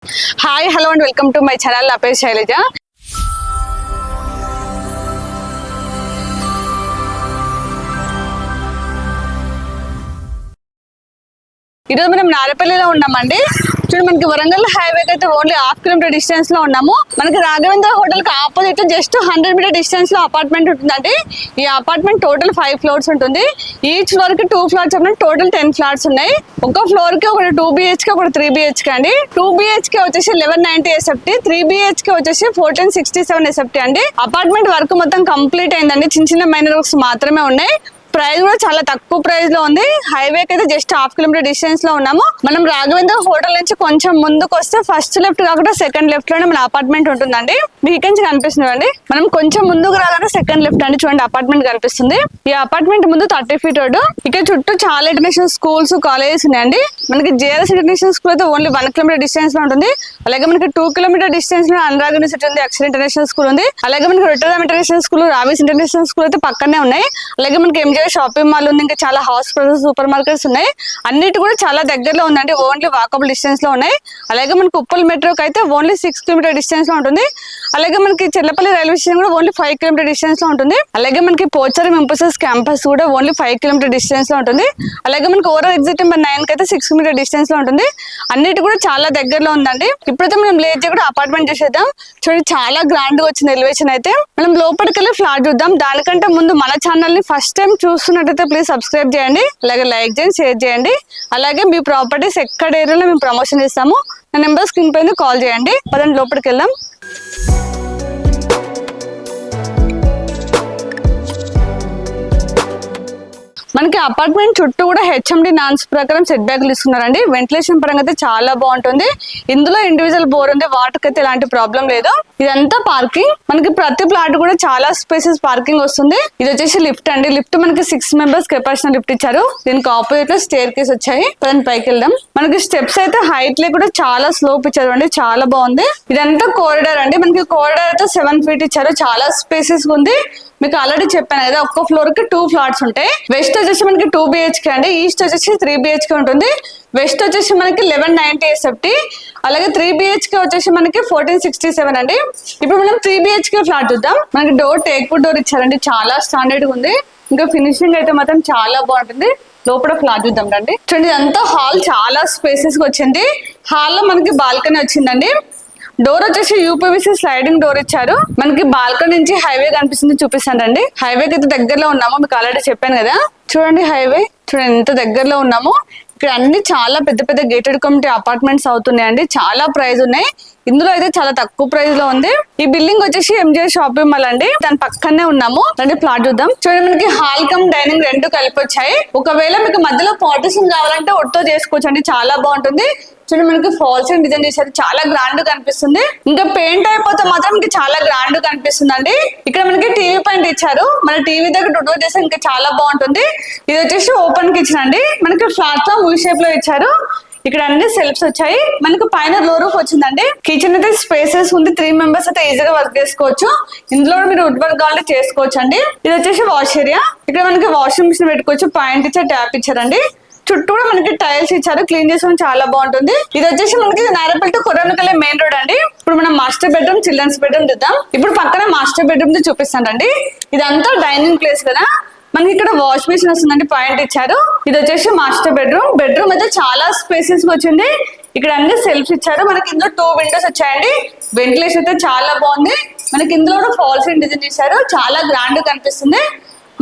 Hi hello and welcome to my channel. నా పేరు శైలజ. ఈరోజు మనం నారపల్లిలో ఉన్నామండి. చూడండి, మనకి వరంగల్ హైవే అయితే ఓన్లీ హాఫ్ కిలోమీటర్ డిస్టెన్స్ లో ఉన్నాము. మనకి రాఘవేంద్ర హోటల్ కి ఆపోజిట్ జస్ట్ 100 మీటర్ డిస్టెన్స్ లో అపార్ట్మెంట్ ఉంటుందండి. ఈ అపార్ట్మెంట్ టోటల్ 5 ఫ్లోర్స్ ఉంటుంది. ఈచ్ ఫ్లోర్ కి 2 ఫ్లాట్స్ ఉన్నాయి. టోటల్ 10 ఫ్లాట్స్ ఉన్నాయి. ఒక ఫ్లోర్ కి ఒకటి 2 BHK, ఒకటి 3 BHK అండి. 2 BHK వచ్చేసి 1190 SFT, 3 BHK వచ్చేసి 1467 SFT అండి. అపార్ట్మెంట్ వర్క్ మొత్తం కంప్లీట్ అయిందండి. చిన్న చిన్న మైనర్ వర్క్స్ మాత్రమే ఉన్నాయి. ప్రైస్ కూడా చాలా తక్కువ ప్రైస్ లో ఉంది. హైవే కి అయితే జస్ట్ హాఫ్ కిలోమీటర్ డిస్టెన్స్ లో ఉన్నాము. మనం రాఘవేంద్ర హోటల్ నుంచి కొంచెం ముందుకు వస్తే ఫస్ట్ లెఫ్ట్ కాకుండా సెకండ్ లెఫ్ట్ లోనే మన అపార్ట్మెంట్ ఉంటుందండి. మీకు నుంచి కనిపిస్తుంది అండి. మనం కొంచెం ముందుకు రాగానే సెకండ్ లెఫ్ట్ అండి. చూడండి, అపార్ట్మెంట్ కనిపిస్తుంది. ఈ అపార్ట్మెంట్ ముందు 30 ఫీట్ రోడ్. ఇక్కడ చుట్టూ చాలా ఇంటర్నేషనల్ స్కూల్స్, కాలేజెస్ ఉన్నాయండి. మనకి JRS ఇంటర్నేషనల్ స్కూల్ అయితే ఓన్లీ 1 కిలోమీటర్ డిస్టెన్స్ లో ఉంటుంది. అలాగే మనకి 2 కిలోమీటర్ డిస్టెన్స్ లో అనురాగ్ యూనివర్సిటీ ఉంది, అక్షర్ ఇంటర్నేషనల్ స్కూల్ ఉంది. అలాగే మనకి రొట్టెదాం ఇంటర్నేషనల్ స్కూల్, రావిస్ ఇంటర్నేషనల్ స్కూల్ అయితే పక్కనే ఉన్నాయి. అలాగే మనకి MJ షాపింగ్ మాల్ ఉంది. ఇంకా చాలా హాస్పిటల్స్, సూపర్ మార్కెట్స్ ఉన్నాయి. అన్నిటి కూడా చాలా దగ్గరలో ఉందండి. ఓన్లీ వాకబుల్ డిస్టెన్స్ లో ఉన్నాయి. అలాగే మనకి ఉప్పల్ మెట్రోకి అయితే ఓన్లీ 6 కిలోమీటర్ డిస్టెన్స్ లో ఉంటుంది. అలాగే మనకి చెల్లపల్లి రైల్వే స్టేషన్ కూడా ఓన్లీ 5 కిలోమీటర్ డిస్టెన్స్ లో ఉంటుంది. అలాగే మనకి పోచారం ఎంపసెస్ క్యాంపస్ కూడా ఓన్లీ 5 కిలోమీటర్ డిస్టెన్స్ లో ఉంటుంది. అలాగే మనకి ఓవరాల్ ఎగ్జిట్ నెంబర్ 9 కి అయితే 6 కిలోమీటర్ డిస్టెన్స్ లో ఉంటుంది. అన్నిటి కూడా చాలా దగ్గరలో ఉందండి. ఇప్పుడైతే మనం లేట్ కూడా అపార్ట్మెంట్ చూసేద్దాం. చూడండి, చాలా గ్రాండ్ గా వచ్చింది ఎలివేషన్ అయితే. మనం లోపలికి వెళ్ళి ఫ్లాట్ చూద్దాం. దానికంటే ముందు మన ఛానల్ ని ఫస్ట్ టైం చూస్తున్నట్టయితే ప్లీజ్ సబ్స్క్రైబ్ చేయండి. అలాగే లైక్ చేయండి, షేర్ చేయండి. అలాగే మీ ప్రాపర్టీస్ ఎక్కడ ఏరియాలో మేము ప్రమోషన్ ఇస్తాము. నా నెంబర్ స్క్రీన్ పైన కాల్ చేయండి. పదండి లోపలికి వెళ్దాం. మనకి అపార్ట్మెంట్ చుట్టూ కూడా HMD నాన్స్ ప్రకారం సెట్ బ్యాక్లు ఇస్తున్నారండి. వెంటిలేషన్ పరంగా అయితే చాలా బాగుంటుంది. ఇందులో ఇండివిజువల్ బోర్ ఉంది. వాటర్ అయితే ఎలాంటి ప్రాబ్లం లేదు. ఇదంతా పార్కింగ్. మనకి ప్రతి ప్లాట్ కూడా చాలా స్పేసెస్ పార్కింగ్ వస్తుంది. ఇది వచ్చేసి లిఫ్ట్ అండి. లిఫ్ట్ మనకి 6 మెంబర్స్ కెపాసిటీ లిఫ్ట్ ఇచ్చారు. దీనికి ఆపోజిట్ లో స్టేర్ కేస్ వచ్చాయి. పైకి వెళ్దాం. మనకి స్టెప్స్ అయితే హైట్ లో కూడా చాలా స్లోప్ ఇచ్చారు అండి. చాలా బాగుంది. ఇదంతా కారిడార్ అండి. మనకి కారిడార్ అయితే 7 ఫీట్ ఇచ్చారు. చాలా స్పేసెస్ ఉంది. మీకు ఆల్రెడీ చెప్పాను కదా, ఒక్క ఫ్లోర్ కి 2 ఫ్లాట్స్ ఉంటాయి. వెస్ట్ వచ్చేసి మనకి 2 BHK అండి. ఈస్ట్ వచ్చేసి 3 BHK ఉంటుంది. వెస్ట్ వచ్చేసి మనకి 1190 SFT. అలాగే 3 BHK వచ్చేసి మనకి 1467 అండి. ఇప్పుడు మనం 3 BHK ఫ్లాట్ చూద్దాం. మనకి డోర్ టేక్వుడ్ డోర్ ఇచ్చారండి. చాలా స్టాండర్డ్ గా ఉంది. ఇంకా ఫినిషింగ్ అయితే మాత్రం చాలా బాగుంటుంది. లోపల ఫ్లాట్ చూద్దాం రండి. చూడండి, అంతా హాల్ చాలా స్పేసెస్ గా వచ్చింది. హాల్ లో మనకి బాల్కనీ వచ్చిందండి. డోర్ వచ్చేసి UPVC స్లైడింగ్ డోర్ ఇచ్చారు. మనకి బాల్కనీ నుంచి హైవే కనిపిస్తుంది. చూపిస్తాను రండి. హైవేకి అయితే దగ్గరలో ఉన్నాము. మీకు ఆల్రెడీ చెప్పాను కదా. చూడండి హైవే, చూడండి ఎంత దగ్గరలో ఉన్నాము. ఇక్కడ అన్ని చాలా పెద్ద పెద్ద గేటెడ్ కమ్యూనిటీ అపార్ట్మెంట్స్ అవుతున్నాయండి. చాలా ప్రైస్ ఉన్నాయి. ఇందులో అయితే చాలా తక్కువ ప్రైస్ లో ఉంది. ఈ బిల్డింగ్ వచ్చేసి MJ షాపింగ్ మాల్ అండి. దాని పక్కనే ఉన్నాము. రండి ప్లాట్ చూద్దాం. చూడండి, మనకి హాల్ కమ్ డైనింగ్ 2 కలిపి వచ్చాయి. ఒకవేళ మీకు మధ్యలో పార్టిషన్ కావాలంటే ఒట్టో చేసుకోవచ్చు అండి. చాలా బాగుంటుంది. చూడండి, మనకి ఫాల్స్ డిజైన్ చేశారు. చాలా గ్రాండ్ కనిపిస్తుంది. ఇంకా పెయింట్ అయిపోతే మాత్రం ఇంకా చాలా గ్రాండ్ కనిపిస్తుంది అండి. ఇక్కడ మనకి టీవీ పాయింట్ ఇచ్చారు. మన టీవీ దగ్గర డొడో చేస్తే ఇంకా చాలా బాగుంటుంది. ఇది వచ్చేసి ఓపెన్ కిచెన్ అండి. మనకి ఫ్లాట్ లో యూ షేప్ లో ఇచ్చారు. ఇక్కడ అన్ని సెల్ఫ్స్ వచ్చాయి. మనకి పైన లో రూఫ్ వచ్చిందండి. కిచెన్ అయితే స్పేసెస్ ఉంది. 3 మెంబర్స్ అయితే ఈజీగా వర్క్ చేసుకోవచ్చు. ఇందులో మీరు వుడ్ వర్క్ కావాలి చేసుకోవచ్చు అండి. ఇది వచ్చేసి వాష్ ఏరియా. ఇక్కడ మనకి వాషింగ్ మిషన్ పెట్టుకోవచ్చు. పాయింట్ ఇచ్చారు, ట్యాప్ ఇచ్చారండి. చుట్టూ కూడా మనకి టైల్స్ ఇచ్చారు. క్లీన్ చేసుకోవడం చాలా బాగుంటుంది. ఇది వచ్చేసి మనకి నారపల్లి టు కొర్రనకల్ మెయిన్ రోడ్ అండి. ఇప్పుడు మనం మాస్టర్ బెడ్రూమ్, చిల్డ్రన్స్ బెడ్రూమ్ చూద్దాం. ఇప్పుడు పక్కన మాస్టర్ బెడ్రూమ్ చూపిస్తానండి. ఇదంతా డైనింగ్ ప్లేస్ కదా. మనకి ఇక్కడ వాష్ మిషన్ వస్తుందండి. పాయింట్ ఇచ్చారు. ఇది వచ్చేసి మాస్టర్ బెడ్రూమ్. బెడ్రూమ్ అయితే చాలా స్పేసెస్ వచ్చింది. ఇక్కడ అన్ని సెల్ఫ్స్ ఇచ్చారు. మనకి ఇందులో 2 విండోస్ వచ్చాయండి. వెంటిలేషన్ అయితే చాలా బాగుంది. మనకి ఇందులో కూడా ఫాల్స్ డిజైన్ చేశారు. చాలా గ్రాండ్ కనిపిస్తుంది.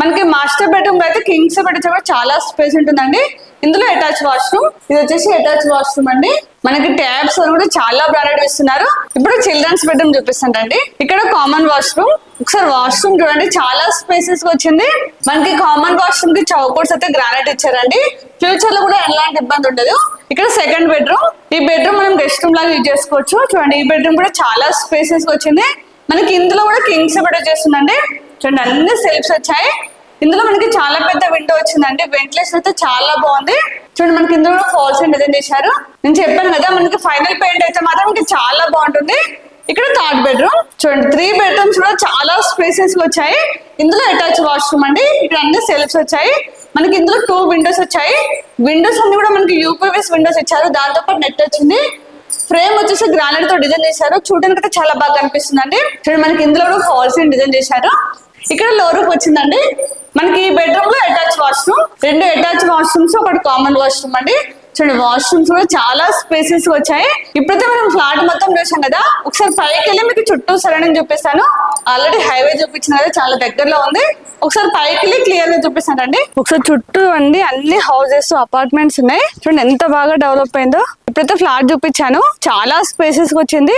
మనకి మాస్టర్ బెడ్రూమ్ అయితే కింగ్స్ బెడ్ కూడా చాలా స్పేస్ ఉంటుందండి. ఇందులో అటాచ్ వాష్రూమ్. ఇది వచ్చేసి అటాచ్ వాష్రూమ్ అండి. మనకి ట్యాబ్స్ కూడా చాలా బ్రాండెడ్ ఇస్తున్నారు. ఇప్పుడు చిల్డ్రన్స్ బెడ్రూమ్ చూపిస్తానండి. ఇక్కడ కామన్ వాష్రూమ్. ఒకసారి వాష్రూమ్ చూడండి, చాలా స్పేసెస్ వచ్చింది. మనకి కామన్ వాష్రూమ్ కి చౌకోట్స్ అయితే గ్రానైట్ ఇచ్చారండి. ఫ్యూచర్ లో కూడా ఎలాంటి ఇబ్బంది ఉండదు. ఇక్కడ సెకండ్ బెడ్రూమ్. ఈ బెడ్రూమ్ మనం గెస్ట్ రూమ్ లాగా యూజ్ చేసుకోవచ్చు. చూడండి, ఈ బెడ్రూమ్ కూడా చాలా స్పేసెస్ వచ్చింది. మనకి ఇందులో కూడా కింగ్స్ బెడ్ వచ్చేస్తుందండి. చూడండి, అన్ని సెల్ఫ్స్ వచ్చాయి. ఇందులో మనకి చాలా పెద్ద విండో వచ్చిందండి. వెంటిలేషన్ అయితే చాలా బాగుంది. చూడండి, మనకి ఇందులో ఫాల్స్ డిజైన్ చేశారు. నేను చెప్పాను కదా, మనకి ఫైనల్ పెయింట్ అయితే మాత్రం మనకి చాలా బాగుంటుంది. ఇక్కడ థర్డ్ బెడ్రూమ్. చూడండి, 3 బెడ్రూమ్స్ కూడా చాలా స్పేసెస్ వచ్చాయి. ఇందులో అటాచ్ వాష్రూమ్ అండి. ఇక్కడ అన్ని సెల్ఫ్స్ వచ్చాయి. మనకి ఇందులో 2 విండోస్ వచ్చాయి. విండోస్ అన్ని కూడా మనకి UPVC విండోస్ ఇచ్చారు. దాంతో పాటు నెట్ వచ్చింది. ఫ్రేమ్ వచ్చేసి గ్రానైట్ తో డిజైన్ చేశారు. చూడడానికి అయితే చాలా బాగా కనిపిస్తుంది అండి. చూడండి మనకి ఇందులో కూడా ఫాల్స్ డిజైన్ చేశారు. ఇక్కడ లో రూఫ్ వచ్చిందండి. మనకి ఈ బెడ్రూమ్ లో అటాచ్ వాష్రూమ్, 2 అటాచ్ వాష్రూమ్స్, ఒకటి కామన్ వాష్రూమ్ అండి. చూడండి వాష్రూమ్స్ కూడా చాలా స్పేసెస్ వచ్చాయి. ఇప్పుడైతే మనం ఫ్లాట్ మొత్తం చూసాం కదా, ఒకసారి పైకి వెళ్ళి మీకు చుట్టూ సరౌండింగ్ చూపిస్తాను. ఆల్రెడీ హైవే చూపించిన కదా, చాలా దగ్గరలో ఉంది. ఒకసారి పైకి వెళ్ళి క్లియర్ గా చూపిస్తానండి. ఒకసారి చుట్టూ అండి అన్ని హౌసెస్, అపార్ట్మెంట్స్ ఉన్నాయి. చూడండి ఎంత బాగా డెవలప్ అయిందో. ఇప్పుడైతే ఫ్లాట్ చూపించాను, చాలా స్పేసెస్ వచ్చింది.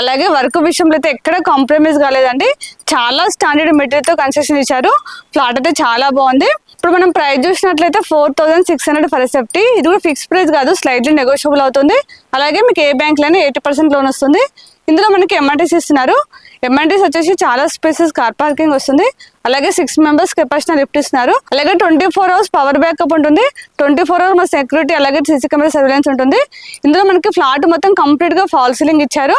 అలాగే వర్క్ విషయంలో అయితే ఎక్కడ కాంప్రమైజ్ కాలేదండి. చాలా స్టాండర్డ్ మెటీరియల్ తో కన్స్ట్రక్షన్ ఇచ్చారు. ఫ్లాట్ అయితే చాలా బాగుంది. ఇప్పుడు మనం ప్రైస్ చూసినట్లయితే 4600 ఫర్ సేఫ్టీ. ఇది కూడా ఫిక్స్ ప్రైస్ కాదు, స్లైట్లీ నెగోషియబుల్ అవుతుంది. అలాగే మీకు ఏ బ్యాంక్ లోనే 80% లోన్ వస్తుంది. ఇందులో మనకి ఎంఆర్టీస్ ఇస్తున్నారు. ఎంఆర్టీస్ వచ్చేసి చాలా స్పేసెస్, కార్ పార్కింగ్ వస్తుంది. అలాగే 6 మెంబర్స్ కెపాసిటీ లిఫ్ట్ ఇస్తున్నారు. అలాగే 24 hours పవర్ బ్యాకప్ ఉంటుంది. 24 hours మన సెక్యూరిటీ, అలాగే సీసీ కెమెరా సర్వేలెన్స్ ఉంటుంది. ఇందులో మనకి ఫ్లాట్ మొత్తం కంప్లీట్ గా ఫాల్ సీలింగ్ ఇచ్చారు.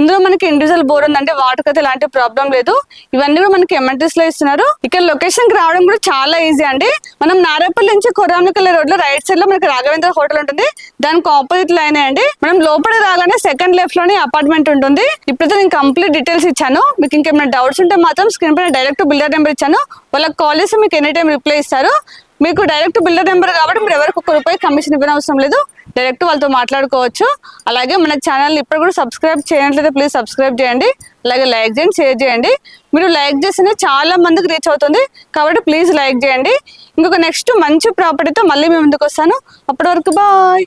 ఇందులో మనకి ఇండివిజువల్ బోర్ ఉందంటే వాటర్ అయితే ఎలాంటి ప్రాబ్లం లేదు. ఇవన్నీ కూడా మనకి ఎంఆర్టీస్ లో ఇస్తున్నారు. ఇక్కడ లొకేషన్ కి రావడం కూడా చాలా ఈజీ అండి. మనం నారేపల్లి నుంచి కొరామికల్ రోడ్ లో రైట్ సైడ్ లో మనకి రాఘవేంద్ర హోటల్ ఉంటుంది. దానికి ఆపోజిట్ లైన్ అండి. మనం లోపల రాగానే సెకండ్ లెఫ్ట్ లోనే అపార్ట్మెంట్ ఉంటుంది. ఇప్పుడైతే నేను కంప్లీట్ డీటెయిల్స్ ఇచ్చాను. మీకు ఇంకేమైనా డౌట్స్ ఉంటే మాత్రం స్క్రీన్ పైన డైరెక్ట్ బిల్డర్ నెంబర్ ఇచ్చాను. వాళ్ళకి కాల్ చేసి మీకు ఎనీ టైం రిప్లై ఇస్తారు. మీకు డైరెక్ట్ బిల్డర్ నెంబర్ కాబట్టి మీరు ఎవరికి ₹1 కమిషన్ ఇవ్వని అవసరం లేదు. డైరెక్ట్ వాళ్ళతో మాట్లాడుకోవచ్చు. అలాగే మన ఛానల్ ఇప్పుడు కూడా సబ్స్క్రైబ్ చేయట్లేదు, ప్లీజ్ సబ్స్క్రైబ్ చేయండి. అలాగే లైక్ చేయండి, షేర్ చేయండి. మీరు లైక్ చేస్తేనే చాలా మందికి రీచ్ అవుతుంది కాబట్టి ప్లీజ్ లైక్ చేయండి. ఇంకొక నెక్స్ట్ మంచి ప్రాపర్టీతో మళ్ళీ మేము ముందుకు వస్తాను. అప్పటి వరకు బాయ్.